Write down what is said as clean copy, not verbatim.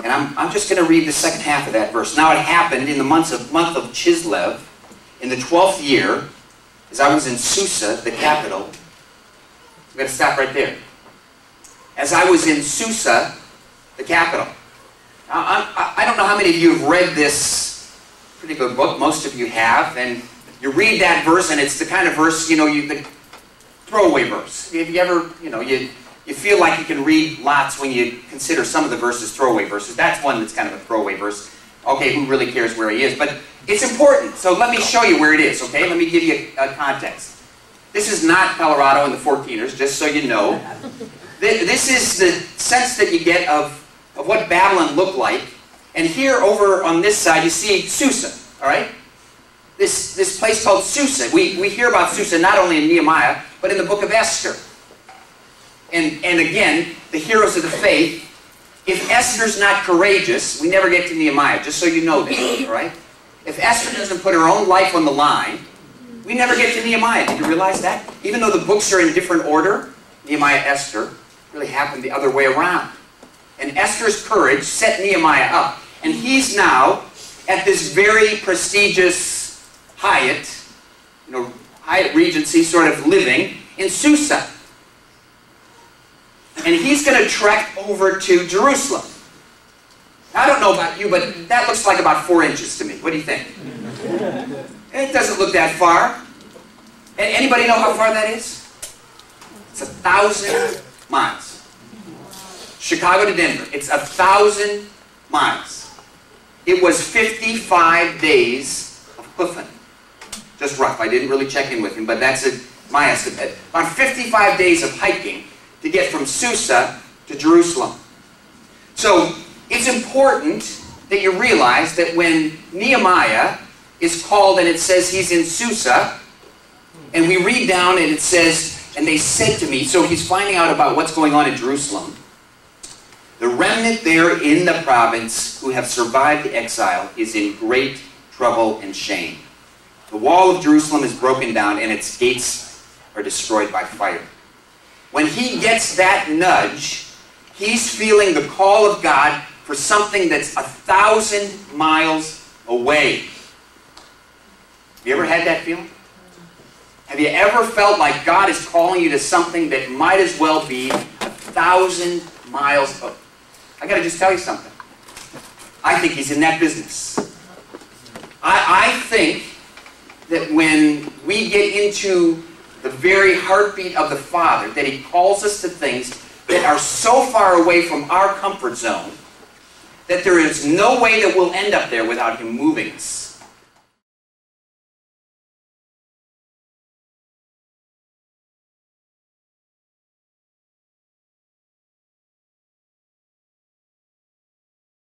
And I'm just going to read the second half of that verse. Now it happened in the month of Chislev, in the 12th year, as I was in Susa, the capital. I'm going to stop right there. As I was in Susa, the capital. Now, I don't know how many of you have read this pretty good book. Most of you have. And you read that verse, and it's the kind of verse, you know, the throwaway verse. Have you ever, you know, you feel like you can read lots when you consider some of the verses throwaway verses. That's one that's kind of a throwaway verse. Okay, who really cares where he is? But it's important. So let me show you where it is, okay? Let me give you a context. This is not Colorado in the 14ers, just so you know. This is the sense that you get of what Babylon looked like. And here over on this side, you see Susa, all right? This place called Susa. We hear about Susa not only in Nehemiah, but in the book of Esther. And again, the heroes of the faith, if Esther's not courageous, we never get to Nehemiah, just so you know that, all right? If Esther doesn't put her own life on the line, we never get to Nehemiah. Did you realize that? Even though the books are in different order, Nehemiah, Esther, really happened the other way around. And Esther's courage set Nehemiah up. And he's now at this very prestigious Hyatt, you know, Hyatt Regency sort of living in Susa. And he's going to trek over to Jerusalem. Now, I don't know about you, but that looks like about 4 inches to me. What do you think? It doesn't look that far. Anybody know how far that is? It's 1,000 miles. Chicago to Denver. It's 1,000 miles. It was 55 days of hoofing. Just rough. I didn't really check in with him, but that's my estimate. About 55 days of hiking to get from Susa to Jerusalem. So it's important that you realize that when Nehemiah is called and it says he's in Susa, and we read down and it says, and they said to me, so he's finding out about what's going on in Jerusalem. The remnant there in the province who have survived the exile is in great trouble and shame. The wall of Jerusalem is broken down and its gates are destroyed by fire. When he gets that nudge, he's feeling the call of God for something that's 1,000 miles away. Have you ever had that feeling? Have you ever felt like God is calling you to something that might as well be 1,000 miles away? I got to just tell you something. I think he's in that business. I think that when we get into the very heartbeat of the Father, that he calls us to things that are so far away from our comfort zone that there is no way that we'll end up there without him moving us.